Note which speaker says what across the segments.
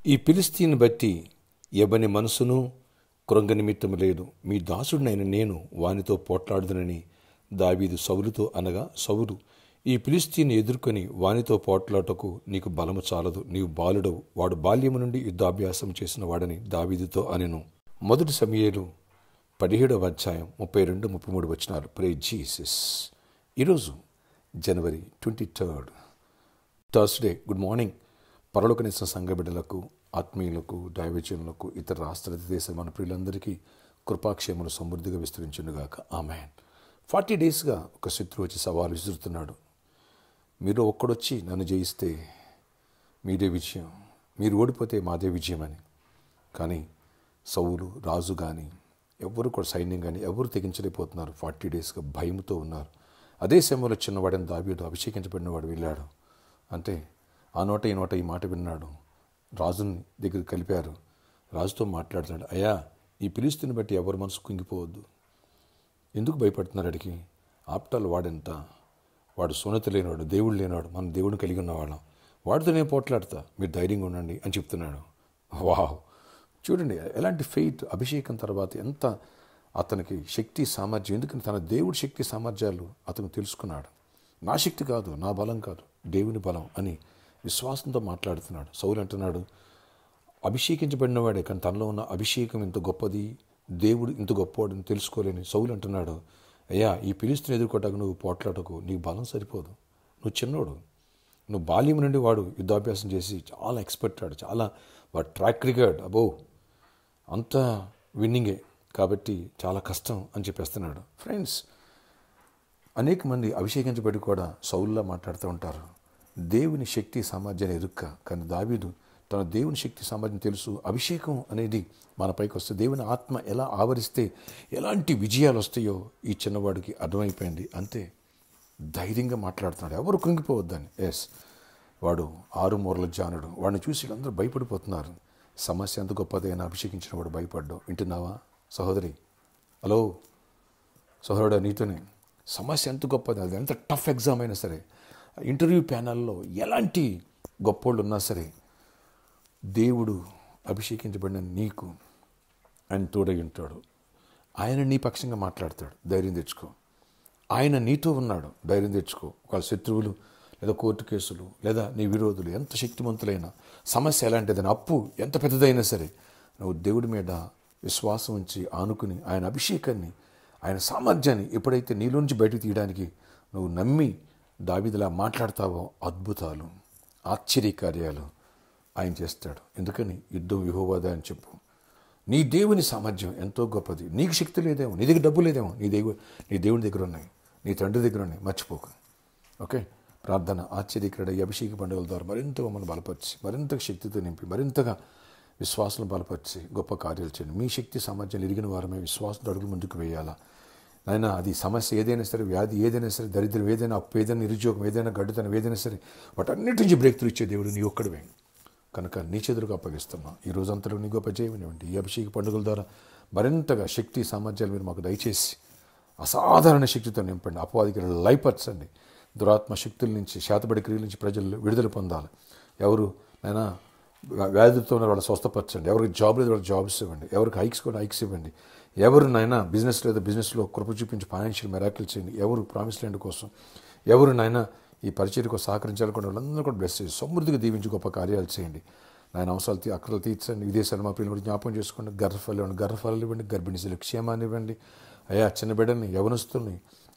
Speaker 1: ఈ ఫిలిష్తీయుని బట్టి ఎవని మనసును కృంగ నిమిత్తము లేదు, మీ దాసుడినైన నేను వానితో పోట్లాడుదునని దావీదు సౌలుతో అనగా, సౌలు ఈ ఫిలిష్తీయుని ఎదుర్కొని వానితో పోట్లాటకు నీకు బలము చాలదు, నీవు బాలుడవు, వాడు బాల్యము నుండి యుద్ధాభ్యాసం చేసిన వాడని దావీదుతో అనెను. 1 సమూయేలు 17వ అధ్యాయం 32-33 వచనాలు. Praise Jesus. ఈరోజు జనవరి 23 థర్స్డే. Good morning. పరలోకనిసిన సంఘ బిడ్డలకు, ఆత్మీయులకు, దైవజనులకు, ఇతర రాష్ట్ర దేశ మన ప్రియులందరికీ కృపాక్షేమలు సమృద్ధిగా విస్తరించునుగాక. ఆమేన్. 40 డేస్గా ఒక శత్రువు వచ్చి సవాలు విసురుతున్నాడు. మీరు ఒక్కడొచ్చి నన్ను జయిస్తే మీదే విజయం, మీరు ఓడిపోతే మాదే విజయం అని. కానీ సౌలు రాజు కానీ ఎవరు కూడా, సైన్యం కానీ ఎవరు తెగించలేకపోతున్నారు. 40 డేస్గా భయంతో ఉన్నారు. అదే సమయంలో చిన్నవాడని దావీదు అభిషేకించబడినవాడు వెళ్ళాడు. అంటే ఆ నోట ఈ నోట ఈ మాట విన్నాడు. రాజుని దగ్గర కలిపారు. రాజుతో మాట్లాడుతున్నాడు. అయ్యా, ఈ ఫిలిష్తీయుని బట్టి ఎవరు మనసు కుంగిపోవద్దు. ఎందుకు భయపడుతున్నారు అడిగి? ఆప్టాల్ వాడెంత, వాడు సున్నతి లేనివాడు, దేవుడు లేనివాడు, మనం దేవుడిని కలిగి ఉన్నవాళ్ళం, వాడితో నేను పోట్లాడతా, మీరు ధైర్యంగా ఉండండి అని చెప్తున్నాడు. వావ్, చూడండి ఎలాంటి ఫెయిత్. అభిషేకం తర్వాత ఎంత అతనికి శక్తి సామర్థ్యం. ఎందుకంటే తన దేవుడి శక్తి సామర్థ్యాలు అతను తెలుసుకున్నాడు. నా శక్తి కాదు, నా బలం కాదు, దేవుని బలం అని విశ్వాసంతో మాట్లాడుతున్నాడు. సౌలు అంటున్నాడు, అభిషేకించబడినవాడే, కానీ తనలో ఉన్న అభిషేకం ఇంత గొప్పది, దేవుడు ఇంత గొప్పవాడని తెలుసుకోలేని సౌలు అంటున్నాడు, అయ్యా, ఈ ఫిలిష్తీయుని ఎదుర్కోటాకు నువ్వు పోట్లాటకు నీకు బలం సరిపోదు, నువ్వు చిన్నోడు, నువ్వు బాల్యం నుండి వాడు యుద్ధాభ్యాసం చేసి చాలా ఎక్స్పర్ట్, చాలా వాడు ట్రాక్ రికార్డ్ అబో అంతా విన్నింగే, కాబట్టి చాలా కష్టం అని చెప్పేస్తున్నాడు. ఫ్రెండ్స్, అనేక మంది అభిషేకించబడి కూడా సౌలులా మాట్లాడుతూ ఉంటారు. దేవుని శక్తి సామర్థ్యాన్ని ఎరుక్క. కానీ దావీదు తన దేవుని శక్తి సామర్థ్యం తెలుసు. అభిషేకం అనేది మన పైకి వస్తే, దేవుని ఆత్మ ఎలా ఆవరిస్తే ఎలాంటి విజయాలు వస్తాయో ఈ చిన్నవాడికి అర్థమైపోయింది. అంతే ధైర్యంగా మాట్లాడుతున్నాడు, ఎవరు కుంగిపోవద్దని. ఎస్, వాడు 6 మూరల జానుడు. వాడిని చూసి వీళ్ళందరూ భయపడిపోతున్నారు. సమస్య ఎంత గొప్పదైనా అభిషేకించిన వాడు భయపడ్డావు. వింటున్నావా సహోదరి? హలో సహోదరుడా, నీతోనే. సమస్య ఎంత గొప్పది, అది ఎంత టఫ్ ఎగ్జామ్ అయినా సరే, ఇంటర్వ్యూ ప్యానల్లో ఎలాంటి గొప్పోళ్ళు ఉన్నా సరే, దేవుడు అభిషేకించబడిన నీకు ఆయన తోడై ఉంటాడు. ఆయన నీ పక్షంగా మాట్లాడతాడు, ధైర్యం తెచ్చుకో. ఆయన నీతో ఉన్నాడు, ధైర్యం తెచ్చుకో. ఒకవేళ శత్రువులు లేదా కోర్టు కేసులు లేదా నీ విరోధులు ఎంత శక్తిమంతులైనా, సమస్య ఎలాంటిదైనా, అప్పు ఎంత పెద్దదైనా సరే, నువ్వు దేవుడి మీద విశ్వాసం ఉంచి ఆనుకుని ఆయన అభిషేకాన్ని, ఆయన సామర్థ్యాన్ని ఎప్పుడైతే నీలోంచి బయటకు తీయడానికి నువ్వు నమ్మి దావీదులా మాట్లాడతావో, అద్భుతాలు, ఆశ్చర్యకార్యాలు ఆయన చేస్తాడు. ఎందుకని? యుద్ధం యెహోవాదే అని చెప్పు. నీ దేవుని సామర్థ్యం ఎంతో గొప్పది. నీకు శక్తి లేదేమో, నీ దగ్గర డబ్బు లేదేమో, నీ దేవుని దగ్గర ఉన్నాయి, నీ తండ్రి దగ్గర ఉన్నాయి, మర్చిపోకు. ఓకే, ప్రార్థన, ఆశ్చర్యకరడ ఈ అభిషేక పండుగల ద్వారా మరింతగా మనం బలపరిచి, మరింతగా శక్తితో నింపి, మరింతగా విశ్వాసం బలపరిచి గొప్ప కార్యాలు చేయండి. మీ శక్తి సామర్థ్యాలు ఎరిగిన వారమే విశ్వాసంతో అడుగులు ముందుకు వేయాలా. నాయనా, అది సమస్య ఏదైనా సరే, వ్యాధి ఏదైనా సరే, దరిద్రం ఏదైనా, అప్పు ఏదైనా, నిరుద్యోగం ఏదైనా, గడ్డుతనం ఏదైనా సరే, వాటన్నిటి నుంచి బ్రేక్ త్రూ ఇచ్చే దేవుడు నీ ఒక్కడివే. కనుక నీ చేతులకు అప్పగిస్తున్నా. ఈ రోజంతలో నీ గొప్ప జయమివ్వండి. ఈ అభిషేక పండుగల ద్వారా మరింతగా శక్తి సామర్థ్యాలు మీరు మాకు దయచేసి అసాధారణ శక్తితో నింపండి. అపవాదికి లయపరచండి. దురాత్మ శక్తుల నుంచి, శాతబడి క్రియల నుంచి ప్రజలు విడుదల పొందాలి. ఎవరు నైనా వ్యాధులతో వాళ్ళ స్వస్థపరచండి. ఎవరికి జాబ్ లేదు వాళ్ళకి జాబ్స్ ఇవ్వండి. ఎవరికి హైక్స్ కూడా హైక్స్ ఇవ్వండి. ఎవరినైనా బిజినెస్ లేదా బిజినెస్లో కృప చూపించి ఫైనాన్షియల్ మెరాకిల్ చేయండి. ఎవరు ప్రామిస్ ల్యాండ్ కోసం, ఎవరినైనా ఈ పరిచర్యకు సహకరించాలనుకున్న వాళ్ళందరూ కూడా బ్లెస్ చేసి సమృద్ధిగా దీవించి గొప్ప కార్యాలు చేయండి. నాయన అవసరాలు అక్కలు తీర్చండి. విదేశాలు మా పిల్లలు జ్ఞాపకం చేసుకోండి. గర్భఫలాలు ఇవ్వండి. గర్భిణీశలు క్షేమాన్ని ఇవ్వండి. అయ్యా, చిన్న బిడ్డని, యవనస్తుల్ని,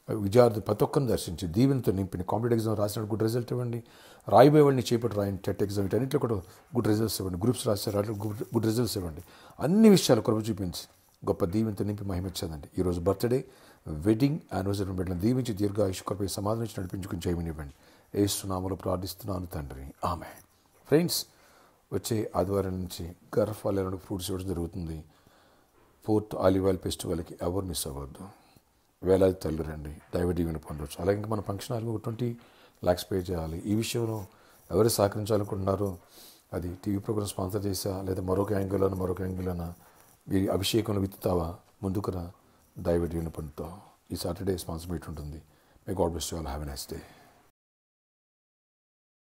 Speaker 1: విద్యార్థులు ప్రతి ఒక్కరిని దర్శించి దీవెనతో నింపిని. కాంపిటేటివ్ ఎగ్జామ్ రాసినట్టు గుడ్ రిజల్ట్ ఇవ్వండి. రాయిపోయే వాళ్ళని చేపట్టి రాయండి. టెట్ ఎగ్జామ్ వీటన్నింటిలో కూడా గుడ్ రిజల్ట్స్ ఇవ్వండి. గ్రూప్స్ రాశారు, అట్లా గుడ్ రిజల్ట్స్ ఇవ్వండి. అన్ని విషయాలు కృప చూపించి గొప్ప దీవెనతో నింపి మహిమించదండి. ఈరోజు బర్త్డే, వెడ్డింగ్, యానివర్సరీ బిడ్డలను దీవించి దీర్ఘాయుష్ కృపై సమాధానం ఇచ్చి నడిపించుకుని చేయమనివ్వండి. యేసు నామములో ప్రార్థిస్తున్నాను తండ్రి, ఆమేన్. ఫ్రెండ్స్, వచ్చే ఆదివారం నుంచి గర్భఫలాలకు ఫ్రూట్స్ ఇవ్వడం జరుగుతుంది. 4th ఆలివ్ ఆయిల్ ఫెస్టివల్కి ఎవరు మిస్ అవ్వద్దు. వేలాది తల్లి రండి, దైవ దీవెన పొందవచ్చు. అలాగే ఇంకా మన ఫంక్షన్ హాల్కి 20 lakhs పే చేయాలి. ఈ విషయంలో ఎవరు సహకరించాలనుకుంటున్నారో, అది టీవీ ప్రోగ్రామ్ స్పాన్సర్ చేసా లేదా మరొక యాంగిల్లోనా ఈ అభిషేకంలో విత్తుతావా, ముందుకురా, దైవ దీవెన పొందుతావు. ఈ సాటర్డే స్పాన్సర్ మీట్ ఉంటుంది. May God bless you all. Have a nice day.